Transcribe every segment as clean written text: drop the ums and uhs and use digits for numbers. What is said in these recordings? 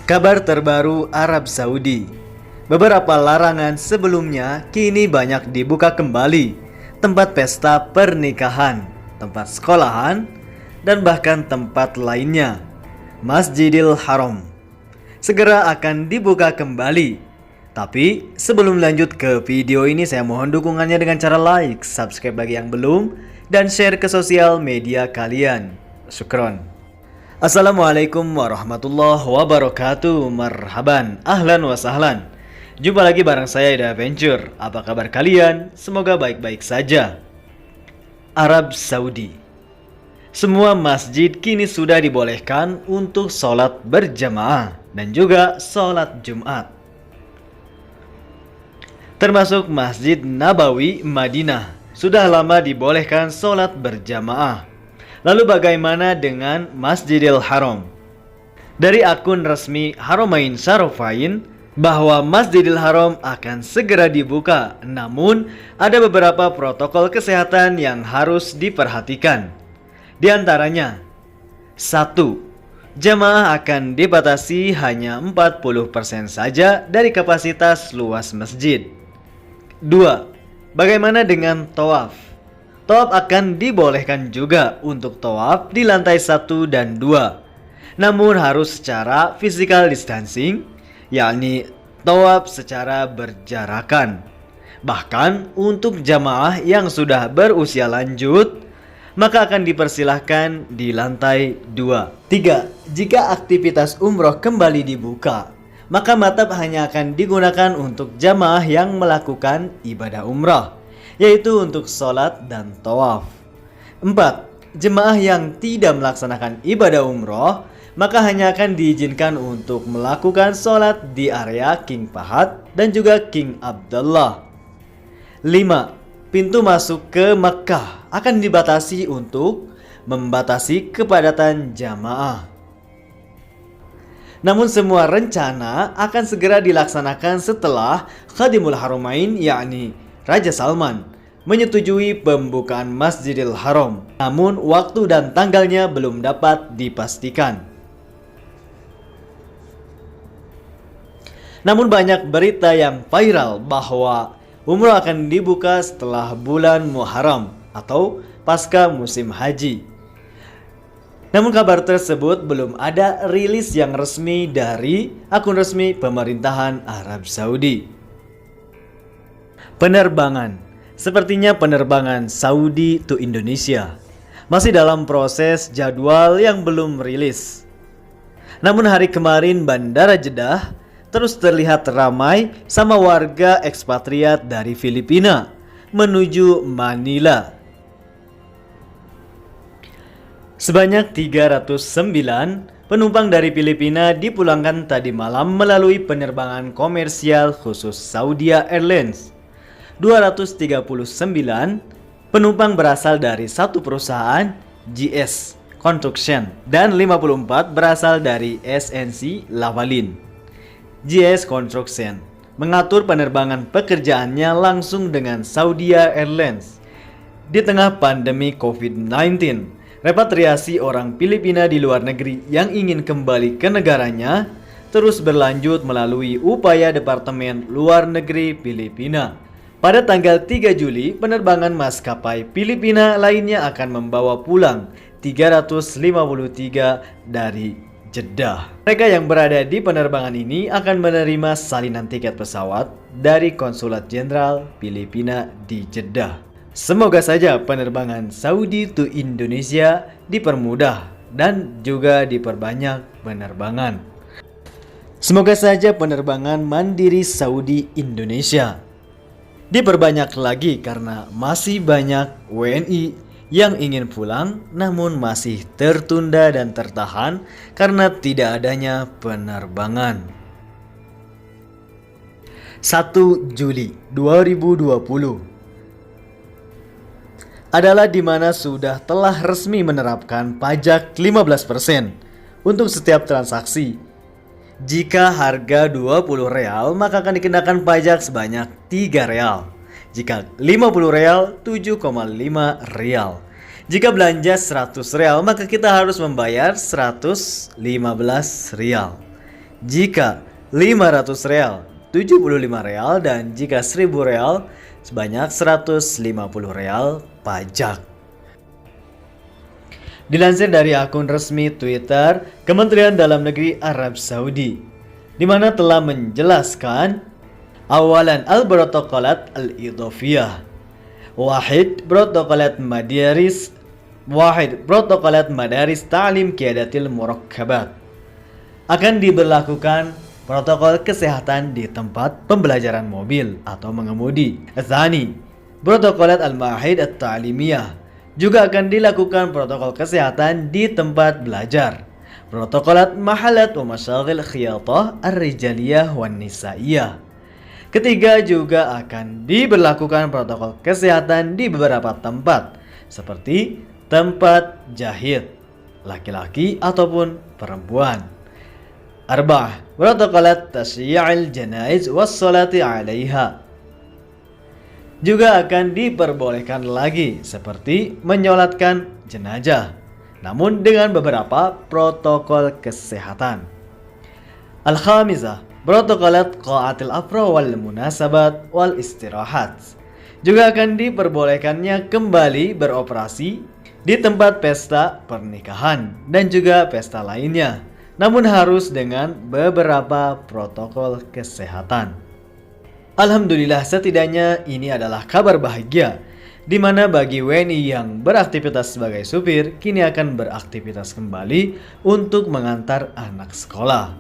Kabar terbaru Arab Saudi. Beberapa larangan sebelumnya kini banyak dibuka kembali. Tempat pesta pernikahan, tempat sekolahan, dan bahkan tempat lainnya. Masjidil Haram segera akan dibuka kembali. Tapi sebelum lanjut ke video ini, saya mohon dukungannya dengan cara like, subscribe bagi yang belum, dan share ke sosial media kalian. Syukron. Assalamualaikum warahmatullahi wabarakatuh. Marhaban, ahlan wa sahlan. Jumpa lagi bareng saya The Adventure. Apa kabar kalian? Semoga baik-baik saja. Arab Saudi. Semua masjid kini sudah dibolehkan untuk sholat berjamaah dan juga sholat Jumat, termasuk Masjid Nabawi Madinah sudah lama dibolehkan sholat berjamaah. Lalu bagaimana dengan Masjidil Haram? Dari akun resmi Haramain Syarafain bahwa Masjidil Haram akan segera dibuka, namun ada beberapa protokol kesehatan yang harus diperhatikan. Di antaranya, 1. Jamaah akan dibatasi hanya 40% saja dari kapasitas luas masjid. 2. Bagaimana dengan tawaf? Tawaf akan dibolehkan juga untuk tawaf di lantai 1 dan 2. Namun harus secara physical distancing, yakni tawaf secara berjarakan. Bahkan untuk jamaah yang sudah berusia lanjut, maka akan dipersilahkan di lantai 2. 3. Jika aktivitas umroh kembali dibuka, maka matab hanya akan digunakan untuk jamaah yang melakukan ibadah umrah, yaitu untuk sholat dan tawaf. 4. Jemaah yang tidak melaksanakan ibadah umrah, maka hanya akan diizinkan untuk melakukan sholat di area King Fahad dan juga King Abdullah. 5. Pintu masuk ke Makkah akan dibatasi untuk membatasi kepadatan jamaah. Namun semua rencana akan segera dilaksanakan setelah Khadimul Haramain, yakni Raja Salman, menyetujui pembukaan Masjidil Haram. Namun waktu dan tanggalnya belum dapat dipastikan. Namun banyak berita yang viral bahwa umrah akan dibuka setelah bulan Muharram atau pasca musim haji. Namun kabar tersebut belum ada rilis yang resmi dari akun resmi pemerintahan Arab Saudi. Penerbangan. Sepertinya penerbangan Saudi to Indonesia masih dalam proses jadwal yang belum rilis. Namun hari kemarin Bandara Jeddah terus terlihat ramai sama warga ekspatriat dari Filipina menuju Manila. Sebanyak 309 penumpang dari Filipina dipulangkan tadi malam melalui penerbangan komersial khusus Saudi Airlines. 239 penumpang berasal dari satu perusahaan GS Construction dan 54 berasal dari SNC Lavalin. GS Construction mengatur penerbangan pekerjaannya langsung dengan Saudi Airlines. Di tengah pandemi COVID-19, repatriasi orang Filipina di luar negeri yang ingin kembali ke negaranya terus berlanjut melalui upaya Departemen Luar Negeri Filipina. Pada tanggal 3 Juli, penerbangan maskapai Filipina lainnya akan membawa pulang 353 dari Jeddah. Mereka yang berada di penerbangan ini akan menerima salinan tiket pesawat dari Konsulat Jenderal Filipina di Jeddah. Semoga saja penerbangan Saudi to Indonesia dipermudah dan juga diperbanyak penerbangan. Semoga saja penerbangan mandiri Saudi Indonesia diperbanyak lagi karena masih banyak WNI yang ingin pulang namun masih tertunda dan tertahan karena tidak adanya penerbangan. 1 Juli 2020 adalah di mana sudah telah resmi menerapkan pajak 15% untuk setiap transaksi. Jika harga 20 real, maka akan dikenakan pajak sebanyak 3 real. Jika 50 real, 7,5 real. Jika belanja 100 real, maka kita harus membayar 115 real. Jika 500 real 75 real, dan jika 1000 real sebanyak 150 real pajak. Dilansir dari akun resmi Twitter Kementerian Dalam Negeri Arab Saudi, di mana telah menjelaskan awalan al-protokolat al-idhofiyah wahid protokolat madaris ta'lim qiyadatil murakkabat, akan diberlakukan protokol kesehatan di tempat pembelajaran mobil atau mengemudi. Tsani, protokolat al-ma'ahid at-ta'limiyah, juga akan dilakukan protokol kesehatan di tempat belajar. Protokolat mahalat wa masyaghil khiyatah ar-rijaliyah wan nisaiyah. Ketiga, juga akan diberlakukan protokol kesehatan di beberapa tempat seperti tempat jahit laki-laki ataupun perempuan. Arba'ah, protokolat tasyi'il janaiz was salati 'alaiha, juga akan diperbolehkan lagi seperti menyolatkan jenazah, namun dengan beberapa protokol kesehatan. Al-khamisah, protokolat qa'atil afra wal munasabat wal istirahat, juga akan diperbolehkannya kembali beroperasi di tempat pesta pernikahan dan juga pesta lainnya, namun harus dengan beberapa protokol kesehatan. Alhamdulillah, setidaknya ini adalah kabar bahagia, di mana bagi WNI yang beraktivitas sebagai supir kini akan beraktivitas kembali untuk mengantar anak sekolah.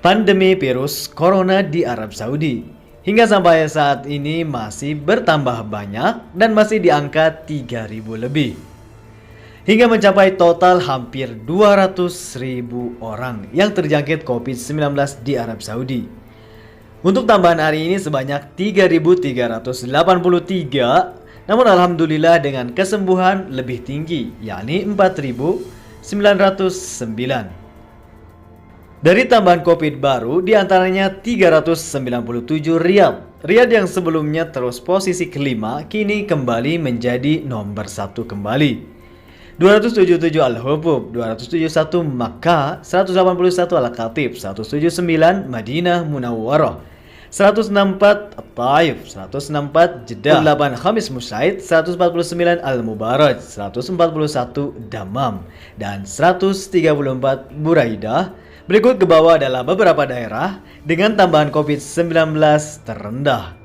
Pandemi virus corona di Arab Saudi hingga sampai saat ini masih bertambah banyak dan masih di angka 3.000 lebih, hingga mencapai total hampir 200.000 orang yang terjangkit COVID-19 di Arab Saudi. Untuk tambahan hari ini sebanyak 3.383, namun alhamdulillah dengan kesembuhan lebih tinggi, yakni 4.909. Dari tambahan COVID baru, diantaranya 397 Riyadh yang sebelumnya terus posisi kelima kini kembali menjadi nomor 1 kembali. 277 Al-Hubub, 271 Makkah, 181 Al-Khatib, 179 Madinah Munawwarah, 164 At-Taif, 164 Jeddah, 8 Khamis Musaid, 149 Al-Mubaraj, 141 Dammam, dan 134 Buraidah. Berikut ke bawah adalah beberapa daerah dengan tambahan COVID-19 terendah.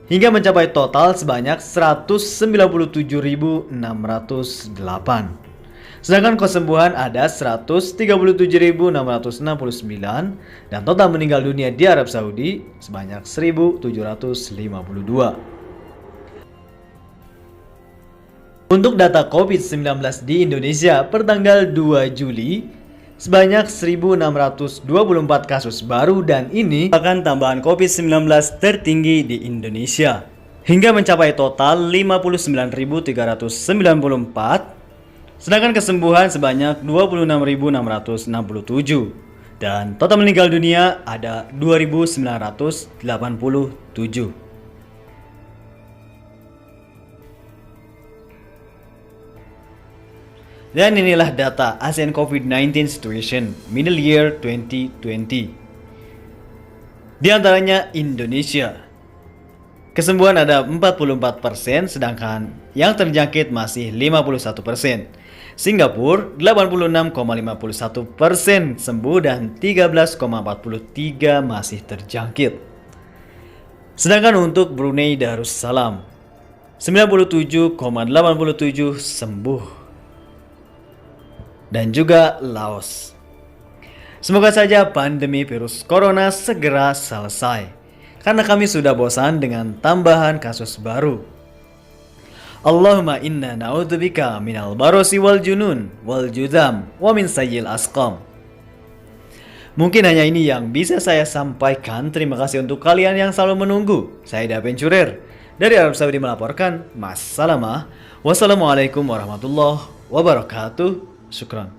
Hingga mencapai total sebanyak 197.608. Sedangkan kesembuhan ada 137.669 dan total meninggal dunia di Arab Saudi sebanyak 1.752. Untuk data COVID-19 di Indonesia per tanggal 2 Juli sebanyak 1.624 kasus baru, dan ini merupakan tambahan COVID-19 tertinggi di Indonesia hingga mencapai total 59.394. Sedangkan kesembuhan sebanyak 26.667 dan total meninggal dunia ada 2.987. Dan inilah data ASEAN COVID-19 Situation Middle Year 2020. Di antaranya Indonesia, kesembuhan ada 44%, sedangkan yang terjangkit masih 51%. Singapura 86,51% sembuh dan 13,43% masih terjangkit. Sedangkan untuk Brunei Darussalam 97,87% sembuh, dan juga Laos. Semoga saja pandemi virus corona segera selesai, karena kami sudah bosan dengan tambahan kasus baru. Allahumma inna na'udzubika minal barosi wal junun wal judam wa min sayyil asqam. Mungkin hanya ini yang bisa saya sampaikan. Terima kasih untuk kalian yang selalu menunggu. Saya Daven Curer dari Arab Saudi melaporkan. Wassalamualaikum warahmatullahi wabarakatuh. Syukran.